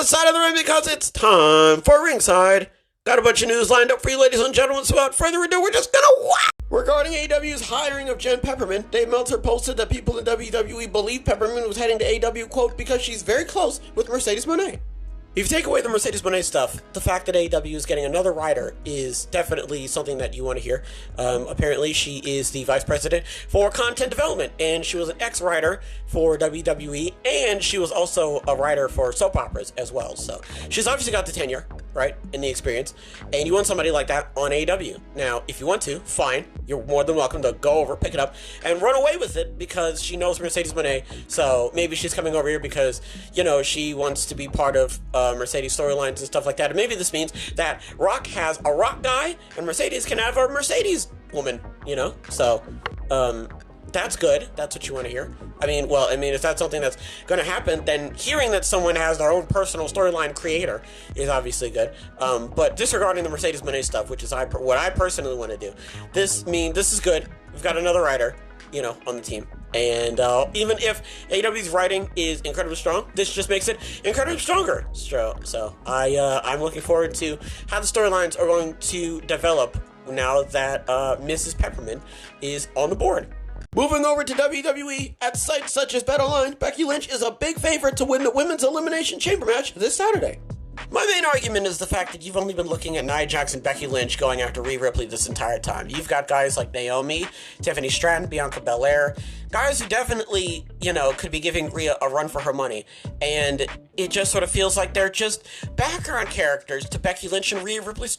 this side of the ring because it's time for Ringside. Got a bunch of news lined up for you, ladies and gentlemen, so without further ado, we're just gonna whack! Regarding AEW's hiring of Jen Pepperman, Dave Meltzer posted that people in WWE believe Pepperman was heading to AEW, quote, because she's very close with Mercedes Moné. If you take away the Mercedes Moné stuff, the fact that AEW is getting another writer is definitely something that you want to hear. Apparently, she is the vice president for content development, and she was an ex-writer for WWE, and she was also a writer for soap operas as well. So she's obviously got the tenure, right, and the experience, and you want somebody like that on AEW. Now, if you want to, fine. You're more than welcome to go over, pick it up, and run away with it because she knows Mercedes Moné. So maybe she's coming over here because, you know, she wants to be part of Mercedes storylines and stuff like that. And maybe this means that Rock has a Rock guy and Mercedes can have a Mercedes woman, you know? So, that's good. That's what you want to hear. If that's something that's going to happen, then hearing that someone has their own personal storyline creator is obviously good. But disregarding the Mercedes Moné stuff, which is what I personally want to do, this is good. We've got another writer, you know, on the team. And even if AEW's writing is incredibly strong, this just makes it incredibly stronger. So I'm looking forward to how the storylines are going to develop now that Mrs. Pepperman is on the board. Moving over to WWE, at sites such as BetOnline, Becky Lynch is a big favorite to win the Women's Elimination Chamber match this Saturday. My main argument is the fact that you've only been looking at Nia Jax and Becky Lynch going after Rhea Ripley this entire time. You've got guys like Naomi, Tiffany Stratton, Bianca Belair, guys who definitely, you know, could be giving Rhea a run for her money. And it just sort of feels like they're just background characters to Becky Lynch and Rhea Ripley's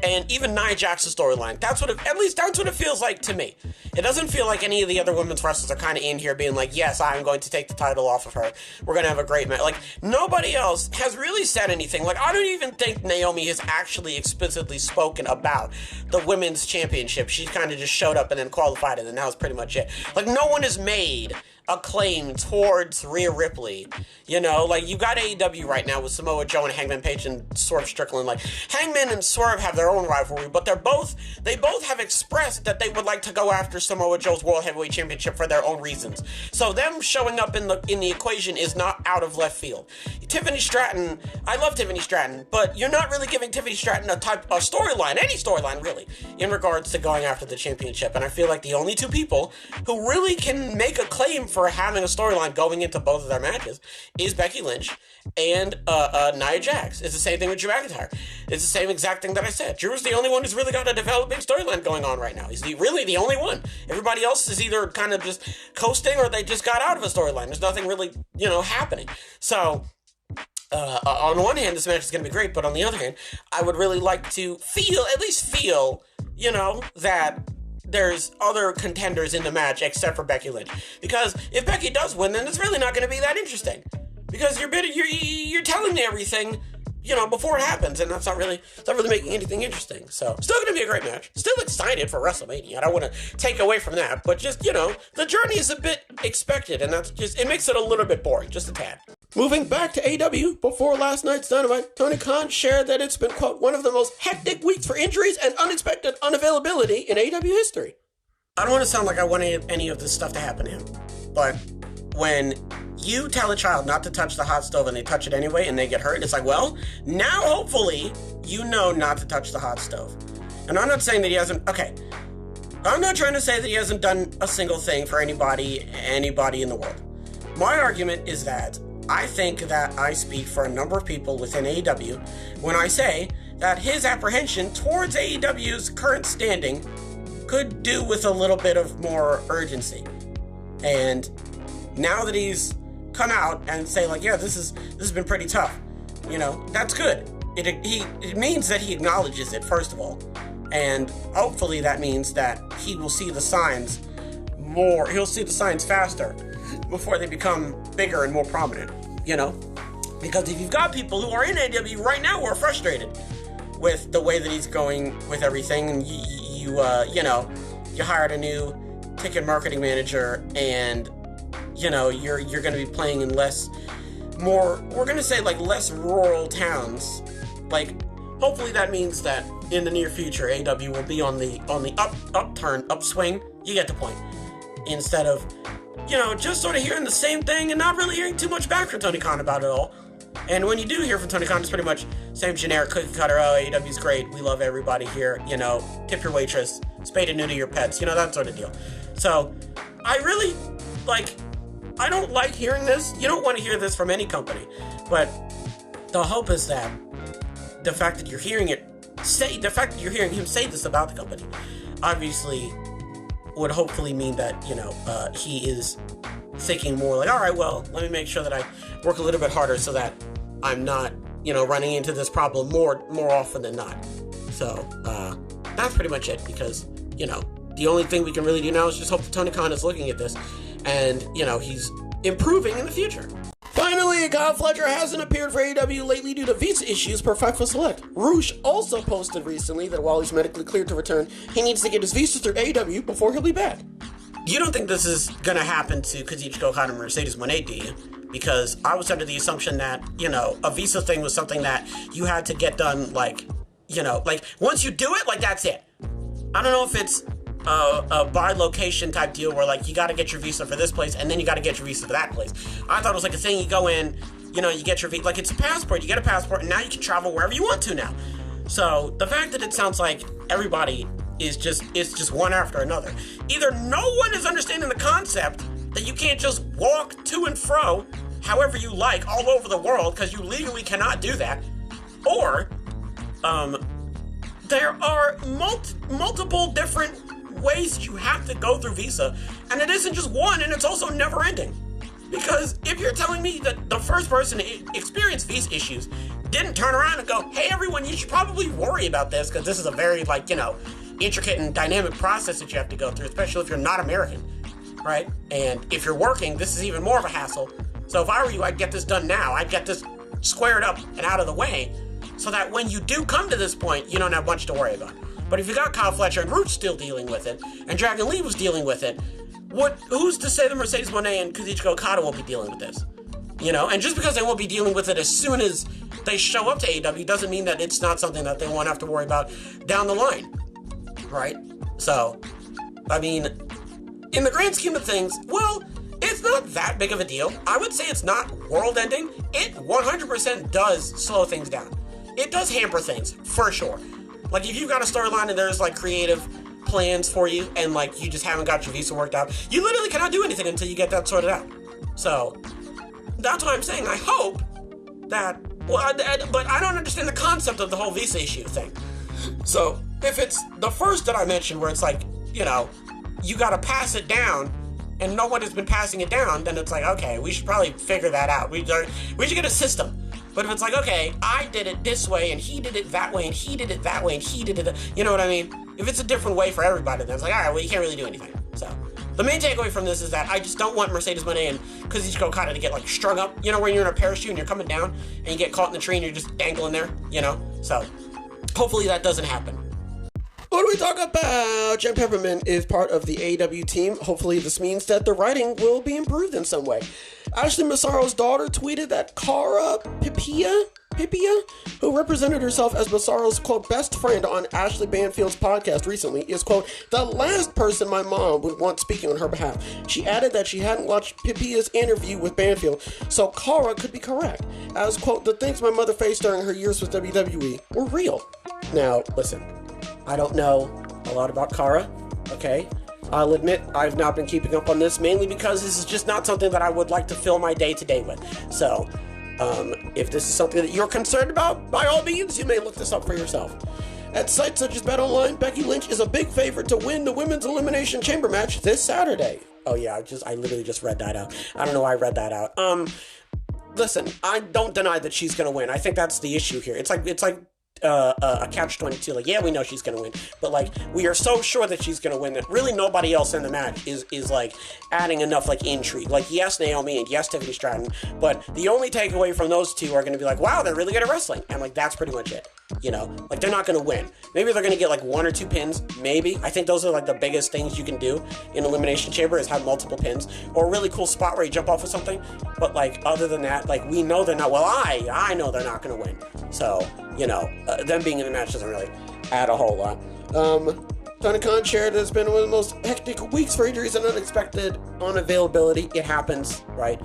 and even Nia Jax's storyline. That's what it feels like to me. It doesn't feel like any of the other women's wrestlers are kind of in here being like, yes, I'm going to take the title off of her. We're going to have a great match. Like, nobody else has really said anything. Like, I don't even think Naomi has actually explicitly spoken about the women's championship. She kind of just showed up and then qualified it, and that was pretty much it. Like, no one has made a claim towards Rhea Ripley. You know, like, you got AEW right now with Samoa Joe and Hangman Page and Swerve Strickland. Like, Hangman and Swerve have their own rivalry, but they both have expressed that they would like to go after Samoa Joe's World Heavyweight Championship for their own reasons. So them showing up in the equation is not out of left field. Tiffany Stratton, I love Tiffany Stratton, but you're not really giving Tiffany Stratton a storyline, any storyline really, in regards to going after the championship. And I feel like the only two people who really can make a claim for having a storyline going into both of their matches is Becky Lynch and Nia Jax. It's the same thing with Drew McIntyre. It's the same exact thing that I said. Drew's the only one who's really got a developing storyline going on right now. He's really the only one. Everybody else is either kind of just coasting or they just got out of a storyline. There's nothing really, you know, happening. So, on one hand, this match is going to be great, but on the other hand, I would really like to at least feel, you know, that there's other contenders in the match except for Becky Lynch. Because if Becky does win, then it's really not going to be that interesting. Because you're telling me everything, you know, before it happens, and that's not really making anything interesting. So, still going to be a great match. Still excited for WrestleMania. I don't want to take away from that, but just, you know, the journey is a bit expected, and it makes it a little bit boring, just a tad. Moving back to AEW, before last night's Dynamite, Tony Khan shared that it's been, quote, one of the most hectic weeks for injuries and unexpected unavailability in AEW history. I don't want to sound like I want any of this stuff to happen to him, but when you tell a child not to touch the hot stove and they touch it anyway and they get hurt, it's like, well, now hopefully you know not to touch the hot stove. And I'm not saying that he hasn't, I'm not trying to say that he hasn't done a single thing for anybody in the world. My argument is that I think that I speak for a number of people within AEW when I say that his apprehension towards AEW's current standing could do with a little bit of more urgency. And now that he's come out and say like, yeah, this has been pretty tough, you know, that's good. It means that he acknowledges it, first of all. And hopefully that means that he will see the signs he'll see the signs faster before they become bigger and more prominent, you know? Because if you've got people who are in AEW right now who are frustrated with the way that he's going with everything, and you hired a new ticket marketing manager, and, you know, you're going to be playing in less rural towns. Like, hopefully that means that in the near future, AEW will be on the upswing. You get the point. Instead of, you know, just sort of hearing the same thing and not really hearing too much back from Tony Khan about it all. And when you do hear from Tony Khan, it's pretty much same generic cookie cutter. Oh, AEW's great. We love everybody here. Tip your waitress, spay and neuter your pets. That sort of deal. So I really I don't like hearing this. You don't want to hear this from any company. But the hope is that the fact that you're hearing him say this about the company, obviously would hopefully mean that, he is thinking more all right, well, let me make sure that I work a little bit harder so that I'm not, running into this problem more often than not. So, that's pretty much it, because, the only thing we can really do now is just hope that Tony Khan is looking at this and, he's improving in the future. Finally, Kyle Fletcher hasn't appeared for AEW lately due to visa issues per Fightful Select. Roosh also posted recently that while he's medically cleared to return, he needs to get his visa through AEW before he'll be back. You don't think this is going to happen to Kazuchika Okada and Mercedes Moné, do you? Because I was under the assumption that, a visa thing was something that you had to get done, once you do it, that's it. I don't know if it's a by location type deal where, you got to get your visa for this place and then you got to get your visa for that place. I thought it was a thing you go in, you get your visa, it's a passport. You get a passport and now you can travel wherever you want to now. So the fact that it sounds like everybody is just one after another. Either no one is understanding the concept that you can't just walk to and fro however you like all over the world because you legally cannot do that, or there are multiple different ways you have to go through visa, and it isn't just one, and it's also never ending. Because if you're telling me that the first person to experience visa issues didn't turn around and go, hey everyone, you should probably worry about this because this is a very intricate and dynamic process that you have to go through, especially if you're not American, right? And if you're working, this is even more of a hassle. So if I were you, I'd get this done now. I'd get this squared up and out of the way so that when you do come to this point, you don't have much to worry about. But if you got Kyle Fletcher and Root still dealing with it, and Dragon Lee was dealing with it, who's to say that Mercedes Moné and Kazuchika Okada won't be dealing with this? And just because they won't be dealing with it as soon as they show up to AEW doesn't mean that it's not something that they won't have to worry about down the line. Right? So, in the grand scheme of things, well, it's not that big of a deal. I would say it's not world-ending. It 100% does slow things down. It does hamper things, for sure. If you've got a storyline and there's, creative plans for you and, you just haven't got your visa worked out, you literally cannot do anything until you get that sorted out. So, that's what I'm saying. I hope that... but I don't understand the concept of the whole visa issue thing. So, if it's the first that I mentioned where it's you gotta pass it down and no one has been passing it down, then it's okay, we should probably figure that out. We should get a system. But if it's okay, I did it this way and he did it that way and he did it that way and he did it, you know what I mean? If it's a different way for everybody, then it's alright, well, you can't really do anything. So, the main takeaway from this is that I just don't want Mercedes Moné and Kazuchika Okada to get strung up, when you're in a parachute and you're coming down and you get caught in the tree and you're just dangling there, So, hopefully that doesn't happen. What do we talk about? Jen Peppermint is part of the AEW team. Hopefully this means that the writing will be improved in some way. Ashley Massaro's daughter tweeted that Cara Pipia, who represented herself as Massaro's, quote, best friend on Ashley Banfield's podcast recently, is, quote, the last person my mom would want speaking on her behalf. She added that she hadn't watched Pipia's interview with Banfield, so Cara could be correct, as, quote, the things my mother faced during her years with WWE were real. Now, listen. I don't know a lot about Cara, okay? I'll admit I've not been keeping up on this, mainly because this is just not something that I would like to fill my day-to-day with. So, if this is something that you're concerned about, by all means, you may look this up for yourself. At sites such as BetOnline, Becky Lynch is a big favorite to win the Women's Elimination Chamber match this Saturday. Oh yeah, I literally just read that out. I don't know why I read that out. Listen, I don't deny that she's gonna win. I think that's the issue here. It's like a catch-22. Yeah, we know she's gonna win, but we are so sure that she's gonna win that really nobody else in the match is adding enough intrigue. Yes, Naomi and yes, Tiffany Stratton, but the only takeaway from those two are gonna be wow, they're really good at wrestling, and that's pretty much it. They're not gonna win. Maybe they're gonna get one or two pins, maybe. I think those are the biggest things you can do in Elimination Chamber is have multiple pins, or a really cool spot where you jump off of something, but other than that, we know they're not, well, I know they're not gonna win, so, them being in the match doesn't really add a whole lot. Tony Khan shared it's been one of the most hectic weeks for injuries and unexpected unavailability. It happens, right?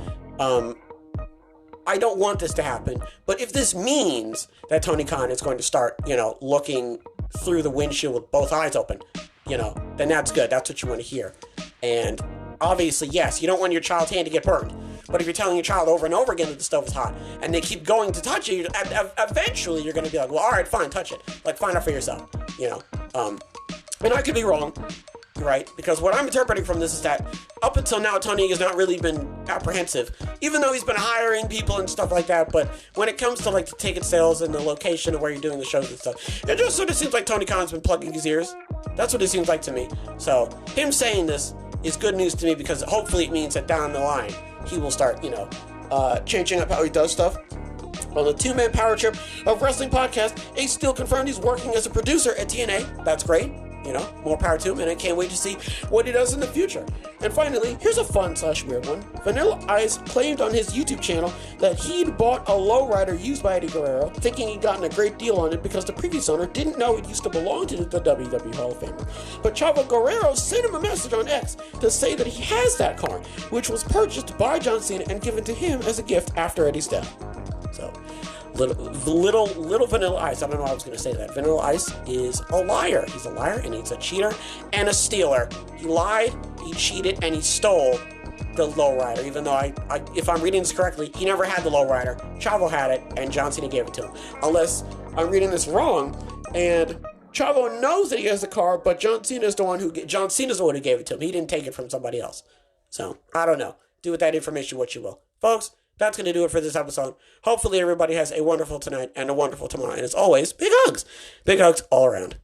I don't want this to happen, but if this means that Tony Khan is going to start, looking through the windshield with both eyes open, then that's good. That's what you want to hear. And obviously, yes, you don't want your child's hand to get burned. But if you're telling your child over and over again that the stove is hot, and they keep going to touch it, eventually you're going to be like, well, all right, fine, touch it. Like, find out for yourself, And I could be wrong, right? Because what I'm interpreting from this is that up until now, Tony has not really been apprehensive, even though he's been hiring people and stuff like that. But when it comes to, like, the ticket sales and the location of where you're doing the shows and stuff, it just sort of seems like Tony Khan's been plugging his ears. That's what it seems like to me. So him saying this is good news to me, because hopefully it means that down the line, he will start, changing up how he does stuff. On the two-man power trip of wrestling podcast, Ace still confirmed he's working as a producer at TNA. That's great. More power to him, and I can't wait to see what he does in the future. And finally, here's a fun/weird one. Vanilla Ice claimed on his YouTube channel that he'd bought a lowrider used by Eddie Guerrero, thinking he'd gotten a great deal on it because the previous owner didn't know it used to belong to the WWE Hall of Famer. But Chavo Guerrero sent him a message on X to say that he has that car, which was purchased by John Cena and given to him as a gift after Eddie's death. So, little Vanilla Ice. I don't know why I was going to say that. Vanilla Ice is a liar. He's a liar, and he's a cheater and a stealer. He lied, he cheated, and he stole the lowrider. Even though if I'm reading this correctly, he never had the lowrider. Chavo had it, and John Cena gave it to him. Unless I'm reading this wrong, and Chavo knows that he has the car, but John Cena's the one who gave it to him. He didn't take it from somebody else. So I don't know. Do with that information what you will, folks. That's going to do it for this episode. Hopefully everybody has a wonderful tonight and a wonderful tomorrow. And as always, big hugs. Big hugs all around.